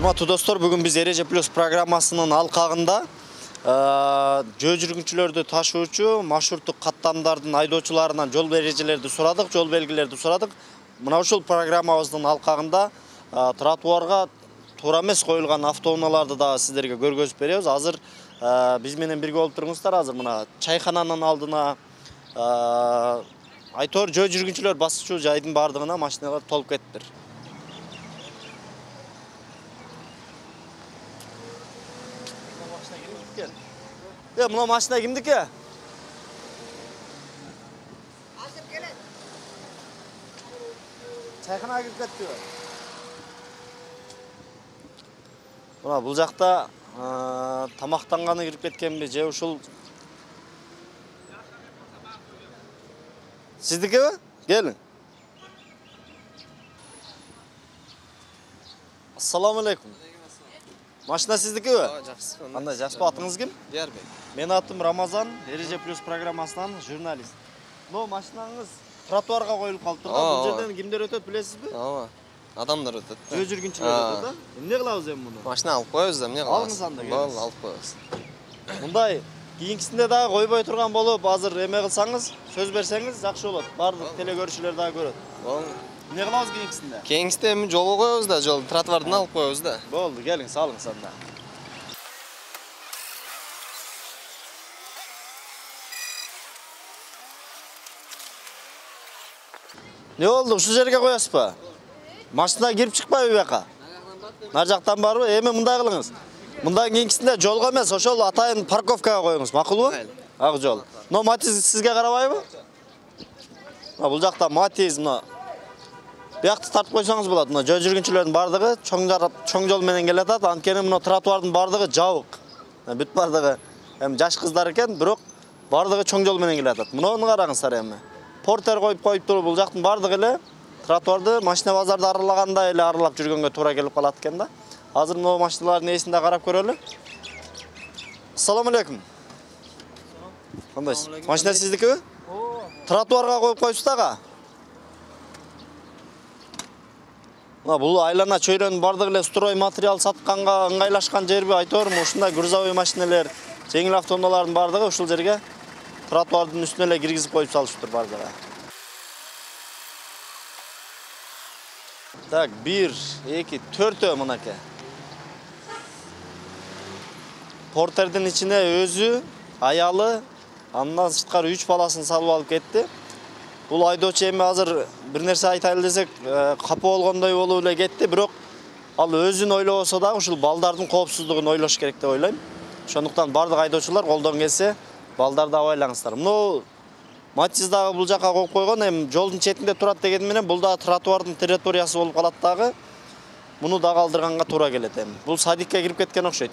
Урматтуу достор, бүгүн биз Эреже Плюс программасынын алкагында жөө жүргүнчүлөрдү ташуучу маршруттук каттамдардын айдоочуларынан жол эрежелерди сурадык, жол белгилерди сурадык. Мына ушул программабыздын алкагында тротуарга туура эмес коюлган автоунааларды да сиздерге көргөзүп беребиз. Азыр биз менен бирге болуп туруңуздар. Азыр мына чайкананын алдына айтор жөө жүргүнчүлөр басчу жайдын бардыгына машиналар толуп кетиптир. Мына машина кимдики? Азыр келет. Чайканага кирип кеттиби? Мына бул жакта тамактанганы кирип кеткенби же ушул сиздикиби? Келиң. Ассаламу алейкум. Машина сиздикиби? Жакшы. Кандай жакшыбы? Атыңыз ким? Диярбек. Менин атым Рамазан, Эреже Плюс программасынан журналист. Но машинаңыз тротуарга коюлуп калыптыр да. Бул жерден кимдер өтөт билесизби? Ооба. Адамдар өтөт. Жөө жүргүнчүлөр өтөт да. Эмне кылабыз эми муну? Машина алып коебуз да, эмне кылабыз? Алыңыз анда. Болду, алып коебуз. Мындай кийинкисинде дагы койбой турган болуп, азыр эме кылсаңыз, сөз берсеңиз жакшы болот. Бардык теле көрүүчүлөр дагы көрөт. Болду. Эмне кылабыз кийинкисинде? Кийинкисинде эми жолго коебуз да, жол тротуардан алып коебуз да. Болду, келиң, салыңыз анда. Не болду? Ушул жерге коесузбу? Машина кирип чыкпайбы буяка? Нар жактан барбы? Эми мындай кылыңыз. Мындан кийинкисинде жолго эмес, ошол атайын парковкага коюңуз, макулбу? Ак жол. Но Матиз сизге карабайбы? Бул жакта Матиз, мына буякты тартып койсоңуз болот. Мына жөө жүргүнчүлөрдүн бардыгы чоң жол менен келатат. Анткени мына тротуардын бардыгы жабык. Бүт бардыгы эми жаш кыздар экен, бирок бардыгы чоң жол менен келатат. Муну караңыздар эми. Портер коюптур, бул жактын бардыгы эле тротуарды машина базарды аралагандай эле аралап жүргөнгө туура келип калат экен да. Азыр мына машиналардын ээсин да карап көрөлү. Ассаламу алейкум. Кандайсыз? Машина сиздикиби? Тротуарга коюп коюпсуз дагы. Мына бул айлана чөйрөнүн бардыгы эле строй материал сатканга ыңгайлашкан жерби айторум, ушундай грузовой машиналар, жеңил автоунаалардын бардыгы ушул жерге тротуардын үстүнө эле киргизип коюп салышыптыр бардыгы. Так, 1, 2, 4 мынакей. Портердин ичине өзү, аялы, андан сырткары 3 баласын салып алып кетти. Бул айдоочу эми азыр бир нерсе айтайлы десек, капа болгондой болуп эле кетти, бирок ал өзүн ойлобосо дагы ушул балдардын коопсуздугун ойлош керек деп ойлойм. Ошондуктан бардык айдоочулар колдон келсе, балдарды абайлаңыздар. Мына Матиз дагы бул жака коюп койгон, эми жолдун четинде турат дегени менен бул да тротуардын территориясы болуп калат дагы. Муну дагы алдырганга туура келет эми. Бул садикке кирип кеткен окшойт.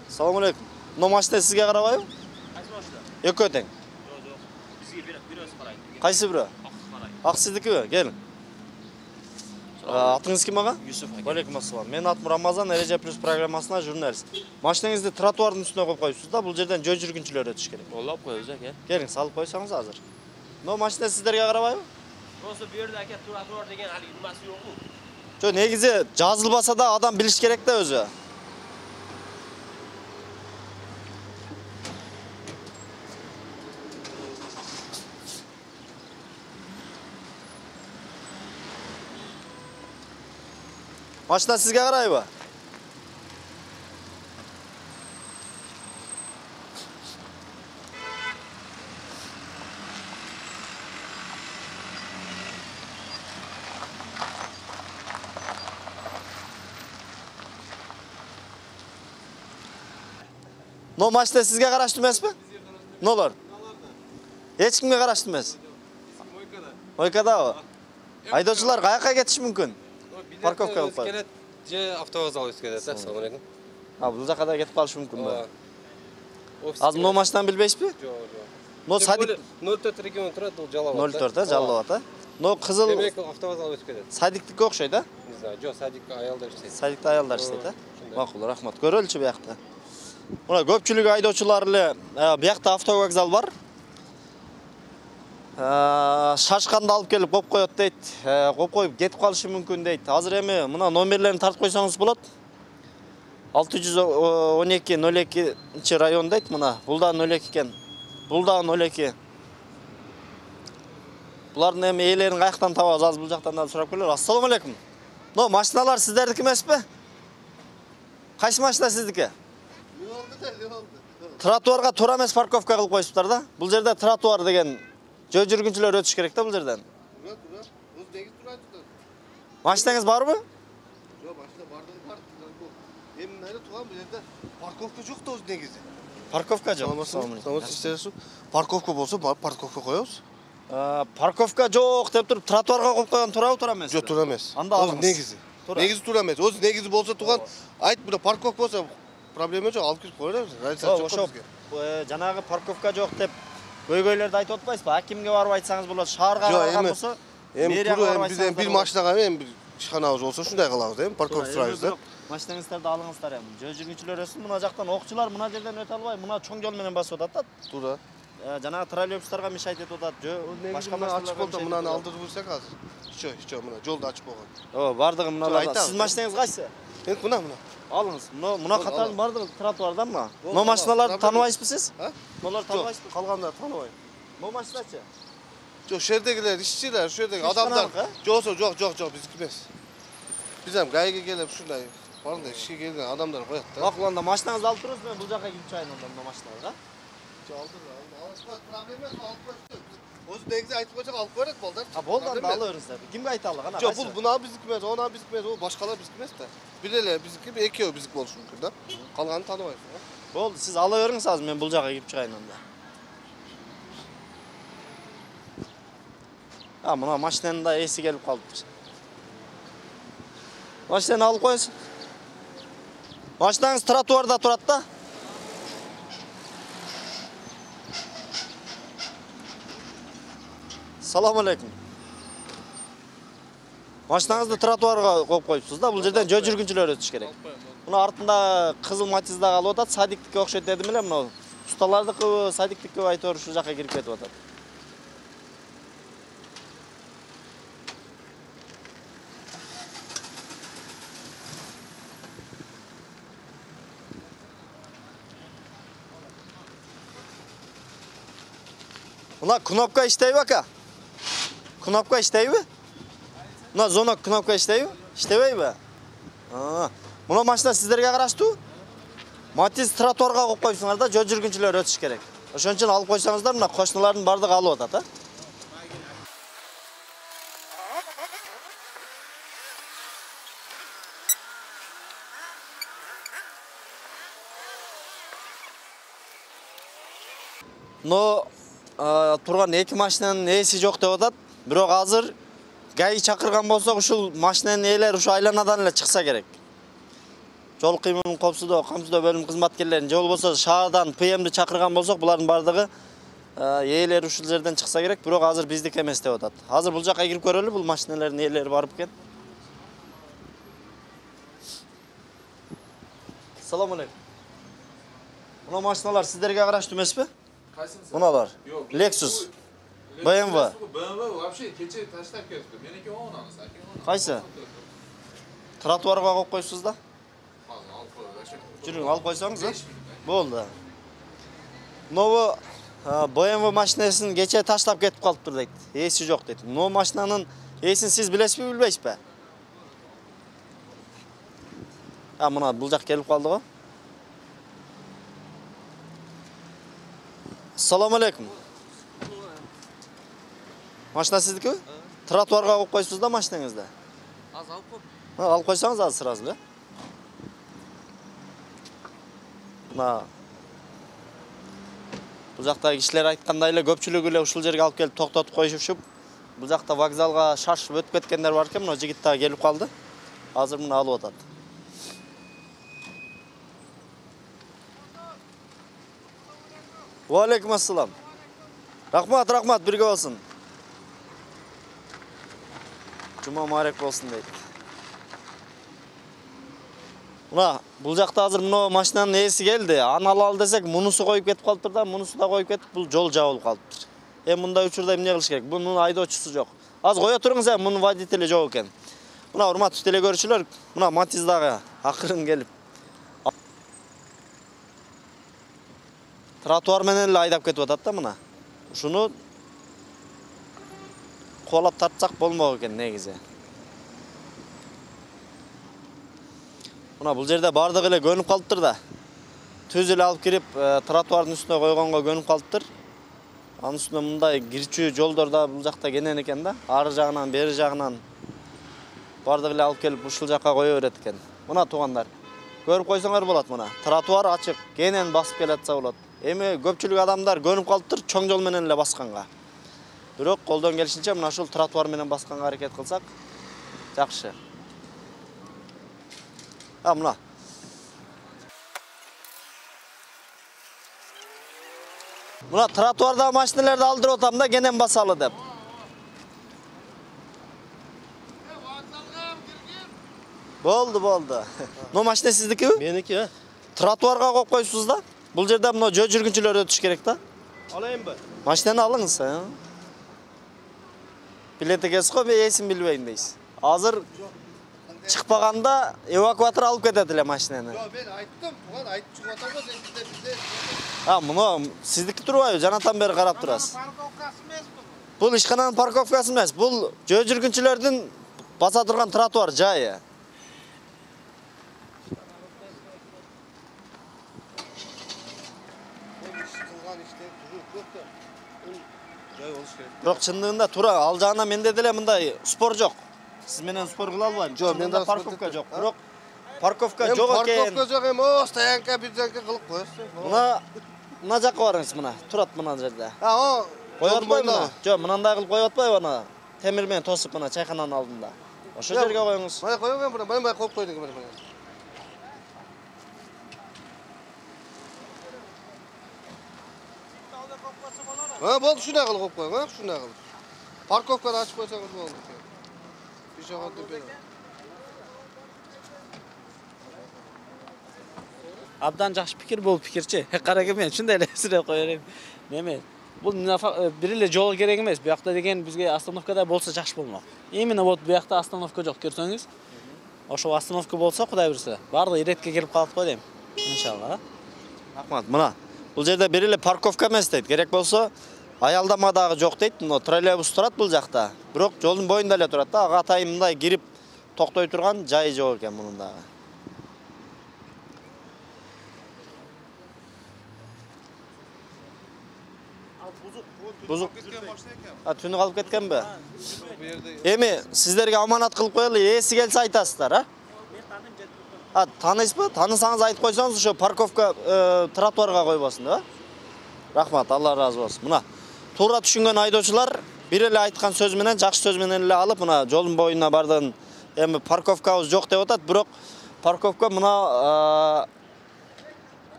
Салам алейкум. Мына машина сизге карабайбы? Кайсы машина? Экөө тең. Жок. Бизге бирөөсү карайт. Кайсы бирөө? Ак сиздикиби? Келиң. Атыңыз ким ага? Юсуф. Алейкум ассалам. Менин атым Рамазан, Эреже Плюс программасына журналист. Машинаңызды тротуардын үстүнө коюп коюпсуз да, бул жерден жөө жүргүнчүлөр өтүш керек. Олап коебуз аке. Келиң, салып койсоңуз азыр. Мына машина сиздерге карабайбы? Просто бу жерде аке тротуар деген али нумасы жокпу? Жо, негизи жазылбаса да адам билиш керек да өзү. Машина сизге карайбы? Но машина сизге караштуу эмеспи? Нолор? Эч кимге караштуу эмес. Ойкадабы? Айдоочулар каяка кетиши мүмкүн? Парковка алып келет, же автобус алып келет. Ассаламу алейкум. Бул жака да кетип калышы мүмкүн да. Офис. Азыр мына машинаны билбейсизби? Жок, жок. Но садик 04 регион турат, бул Жалал. 04 Жалал ата. Но кызыл Демек автобус алып келет. садиктикке окшойт да? Не знаю, жок, садикка аялдар иштейт. Садикте аялдар иштейт да? Макул, рахмат. Көрөлүчү буякта. Мына көпчүлүк айдоочулар эле буякта автовокзал бар. Шашқанды алып келіп қойып қояды дейді. Қойып қойып кетіп қалышы мүмкін дейді. Азыр эми мына номерлерін тартып қойсаңыз болады. 612-02 район дейді мына. Бұлда 02 екен. Бұлда 02. Бұлардың эми ээлерин каяктан табабыз? Азыр бул жактан да сурап келер. Ассаламу алейкум. Но машиналар сиздердики эмеспи? Кайсы машина сиздики? Тротуарга туура эмес парковка кылып коюптар да. Бул жерде тротуар деген жөө жүргүнчүлөр өтүш керек да бул жерден. Тура. Өз негиз турат. Машинаңыз барбы? Жок, машина бардыгы бар. Эми мына турган бул жерде парковка жок да өз негизи. Парковка жок. Парковка болсо барып парковка коебуз. Парковка жок деп туруп тротуарга коюп койгон тура эмес? Жок, тура эмес. Анда Өз негизи. Негизи тура эмес. Өз негизи болсо турган айт бул парковка болсо проблема жок, алып кирип коелу. Разница жок бизге. Жанагы парковка жок деп көйгөйлөрдү айтып атпайсызбы? Акимге барып айтсаңыз болот, шаарга барган болсо, мэрияга барып айтсаңыз. Бир машинага эми бир ишканабыз болсо ушундай кылабыз, эми парковка сурайбыз да. Машинаңыздарды алыңыздар эми. Жөө жүргүнчүлөр өсүн, мына жактан окчулар мына жерден өтө албай, мына чоң жол менен басып атат да. Тура. Жанагы троллейбустарга мешайт этип атат. Башка машина ачык болду, мынаны алдырып бурсак азыр. Ичө, мына жолду ачык болгон. Бардыгы мына. Сиз машинаңыз кайсы? Мен мына. Алыңыз. Мына катарын бардыгы тротуардан мына. Но машиналарды тааныбайсызбы сиз? Молар тааныбайсызбы? Калгандарды тааныбайм. Мо машиначы? Жок, шердегилер, ишчилер, шердеги адамдар. Жок, биздики эмес. Биз эми гайга келип ушундай бардык ишке келген адамдар коет да. Акыланда машинаңызды алып туруңуз, мен бул жака кирип чыгайын онда мына машиналарга. Жок, алдыр. Проблема эмес, алып коюшту. Өз негизи айтып койсок алып берет балдар. Болду, анда ала бериңиздер. Кимге айталы ана? Жок, бул мына биздики эмес, она биздики эмес, ол башкалар биздики эмес да. Билелер биздики, экөө биздики болушу мүмкүн да. Калганын тааныбайсың да. Болду, сиз ала бериңиз азыр, мен бул жака кирип чыгайын онда. Мына машинанын да эси келип калыптыр. Машинаны алып коюңуз. Машинаңыз тротуарда турат да. Салам алейкум. Машинаңызды тротуарга коюп коюпсуз да. Бул жерден жөө жүргүнчүлөр өтүш керек. Мына артында кызыл матизда калып атат, садиктикке окшойт дедим эле, мына усталардыкыбы, садиктиккеби айтор ушул жака кирип кетип атат. Мына кнопка иштейби ака? Кнопка иштейби? Мына зонок кнопка иштейби? Иштебейби? Мына машина сиздерге караштуу? Матиз тротуарга коюп койсуңар да, жөө жүргүнчүлөр өтүш керек. Ошон үчүн алып койсоңуздар, мына кошуналардын бардыгы алып атат, Но турган эки машинанын ээси жок деп атат. Бирок азыр ГАИ чакырган болсок, ушул машинанын ээлери ушу айланадан эле чыкса керек. Жол кыймылын коопсуздоо, камсыздоо бөлүм кызматкерлерин же болбосо шаардан ПМди чакырган болсок, булардын бардыгы ээлери ушул жерден чыкса керек, бирок азыр биздики эмес деп атат. Азыр бул жака кирип көрөлү, бул машиналардын ээлери барып экен. Салам алейкум. Мына машиналар сиздерге караштуу эмеспи? Мыналар. Lexus. BMW. BMW вообще кече таштап кетти. Меники оңаныз, аке оңаныз. Кайсы? Тротуарга коюп коюпсуз да? Жүрүң, алып койсоңуз, болду. Ново BMW машинасын кече таштап кетип калыптыр дейт. Эси жок дейт. Но машинанын эсин сиз билесизби, билбейсизби? Мына бул жак келип калды го. Ассаламу алейкум. Машина сиздикиби? Тротуарга коюп койсуз да машинаңызды? Азыр алып коп. Алып койсоңуз азыр сразу эле. Мына бул жактагы кишилер айткандай эле көпчүлүгү эле ушул жерге алып келип токтотуп коюшуп, бул жакта вокзалга шашып өтүп кеткендер бар экен. Мына жигит дагы келип калды. Азыр муну алып атат. Ва алейкум ассалам. Рахмат, бирге болсун. Жума мубарак болсун дейт. Мына бул жакта азыр мына машинанын ээси келди. Аны алалы десек, мунусу коюп кетип калыптыр да, мунусу да коюп кетип, бул жол жабылып калыптыр. мындай учурда эмне кылыш керек? Бунун айдоочусу жок. Аз кое туруңуз, мунун водители жок экен. Мына урматтуу телекөрүүчүлөр, мына Матиз дагы акырын келип тротуар менен эле айдап кетип атат да мына. Ушуну куалап тартсак болмок экен негизи. Мына бул жерде бардыгы эле көнүп калыптыр да. Түз эле алып кирип тротуардын үстүнө койгонго көнүп калыптыр. Анын үстүнө мындай кирчүү жолдор да бул жакта кенен экен да. Ары жагынан, бери жагынан бардыгы эле алып келип ушул жакка кое берет экен. Мына туугандар, көрүп койсоңор болот мына. Тротуар ачык, кенен басып келатса болот. Эми көпчүлүк адамдар көнүп калыптыр чоң жол менен эле басканга. Бирок колдон келишинче мына ушул тротуар менен басканга аракет кылсак жакшы. Мына. Мына тротуарда машиналарды алдырып атам да кенен басалы деп. Болду. Но машина сиздикиби? Меники, Тротуарга коюп койсуз да. Бул жерде мына жөө жүргүнчүлөр өтүш керек да. Alayım Машинаны алыңыз. Билети кесип коюп, эсин билбейм дейсиз. Азыр чыкпаганда эвакуатор алып кетет эле машинаны. Yo ben ayttım, ulan aytıp çıkıp atamaz bizde. Мына сиздики турбайбы? Жанатан бери карап турасыз. Бул ишкананын парковкасы эмес. Бул жөө жүргүнчүлөрдүн баса турган тротуар жайы. Бирок чындыгында туура ал жагына менде деле мындай спор жок. Сиз менен спор кыла албайм. Жок, менде парковка жок. Бирок парковка жок экен. Парковка жок эми, о, стоянка бир жерге кылып коесуң. Мына жакка барыңыз мына. Турат мына жерде. О, Коюп атпайбы мына? Жок, мындай кылып коюп атпайбы ана? Темир менен тосуп мына чайкананын алдында. Ошол жерге коюңуз. Мына коюп мен буна, мына коюп койдуң мына. Болду, шундай кылып коюп коюң, шундай кылып. Парковканы ачып койсоңуз болду. Пешоходду бер. Abdan жакшы пикир болуп пикирчи. Карагы мен шундай эле сүрөп кое берем. Неме? Бул бир эле жол керек эмес. Буякта деген бизге остановкада болсо жакшы болмок. Именно вот буякта остановка жок, көрсөңүз. Ошо остановка болсо Кудай бурса, баардыгы иретке келип калат го дейм. Иншалла. Рахмат. Мына бул жерде бир эле парковка эмес дейт. Керек болсо аялдама дагы жок дейт. Но троллейбус турат бул жакта. Бирок жолдун боюнда эле турат да. Ага атайын мындай кирип токтой турган жайы жок экен мунун дагы. Бузук. Түнү калып кеткенби? Эми сиздерге аманат кылып коелу, эси келсе айтасыздар, Таанысызбы? Таанысаңыз айтып койсоңуз, ошо парковка тротуарга койбосун, да? Рахмат, Алла разы болсун. Мына туура түшүнгөн айдоочулар бир эле айткан сөз менен, жакшы сөз менен эле алып, мына жолдун боюна бардыгын эми парковкабыз жок деп атат, бирок парковка мына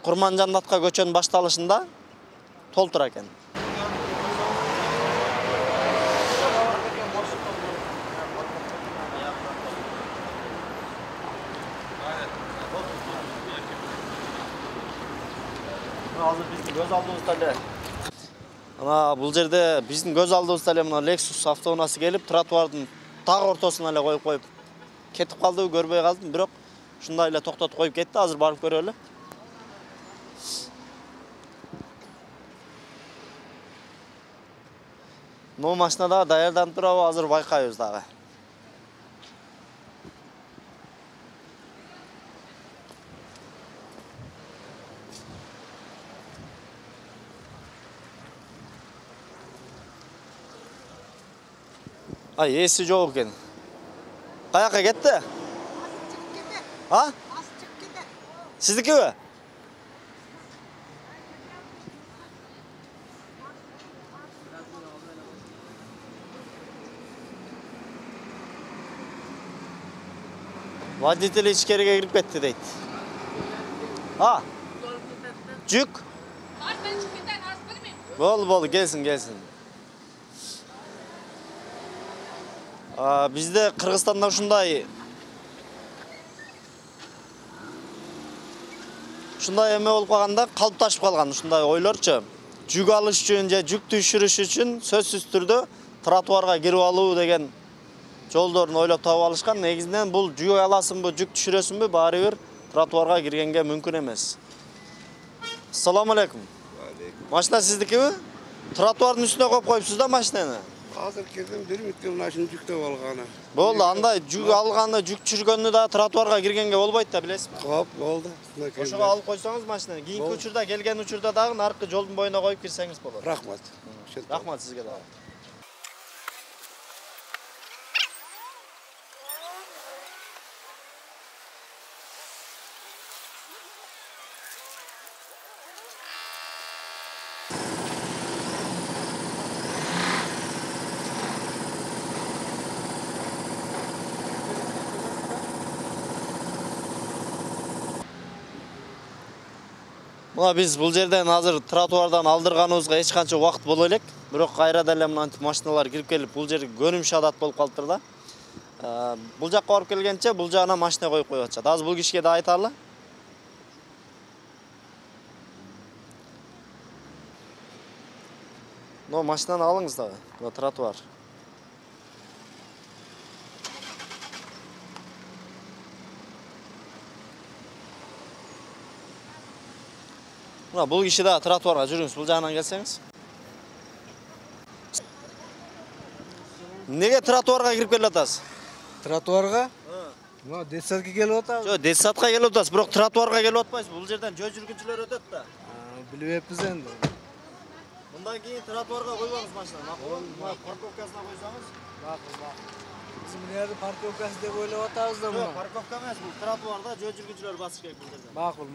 Курманжандатка көчөнүн башталышында толтура экен. Азыр биздин көз алдыбызда эле. Ана бул жерде биздин көз алдыбызда эле мына Lexus автоунаасы келип, тротуардын так ортосуна эле коюп кетип калды, көрбөй калдым, бирок ушундай эле токтотуп коюп кетти. Азыр барып көрөлү. Но машина дагы даярданып турабы, азыр байкайбыз дагы. Эси жок экен. Каяка кетти? Сиздикиби? Водитель ичкериге кирип кетти дейт. Жүк? Болду, келсин. Бизде Кыргызстанда ушундай эме болуп калганда, калыпташып калган ушундай ойлорчу. жүк алыш үчүн же жүк түшүрүш үчүн сөзсүз түрдө тротуарга кирип алуу деген жолдорун ойлоп таап алышкан. Негизинен бул жүк аласыңбы, жүк түшүрөсүңбү, баары бир тротуарга киргенге мүмкүн эмес. Ассаламу алейкум. Машина сиздикиби? Тротуардын үстүнө коюп коюпсуз да машинаны. Азыр келдим, бир мүнөттө машина жүктөп алганы. Болду, андай жүк алганы, жүк түшүргөнү да тротуарга киргенге болбойт да, билесизби? Хоп, болду. Ошого алып койсоңуз машинаны. Кийинки учурда, келген учурда дагы наркы жолдун боюна коюп кирсеңиз болот. Рахмат. Рахмат сизге дагы. Мына биз бул жерден азыр тротуардан алдырганыбызга эч канча убакыт боло элек. Бирок кайра деле мынантип машиналар кирип келип бул жер көнүмүш адат болуп калыптыр да. Бул жакка барып келгенче бул жагына машина коюп коюп атышат. Азыр бул кишиге да айталы. Но машинаны алыңыз дагы. Бул тротуар. Мына бул киши да тротуарга жүрүңүз, бул жагынан келсеңиз. Неге тротуарга кирип келип атасыз? Тротуарга? Мына детсадка келип атабыз. Жок, детсадка келип атасыз, бирок тротуарга келип атпайсыз. Бул жерден жол жүргүнчүлөр өтөт да. Билбеппиз энди. Мындан кийин тротуарга койбоңуз машинаны. Макулбу? Мына парковкасына койсоңуз. Макул. Биз мына парковкасы деп ойлоп атабыз да Жок, мына. парковка эмес, бул тротуарда жол жүргүнчүлөр басыш керек бул жерден. Макул.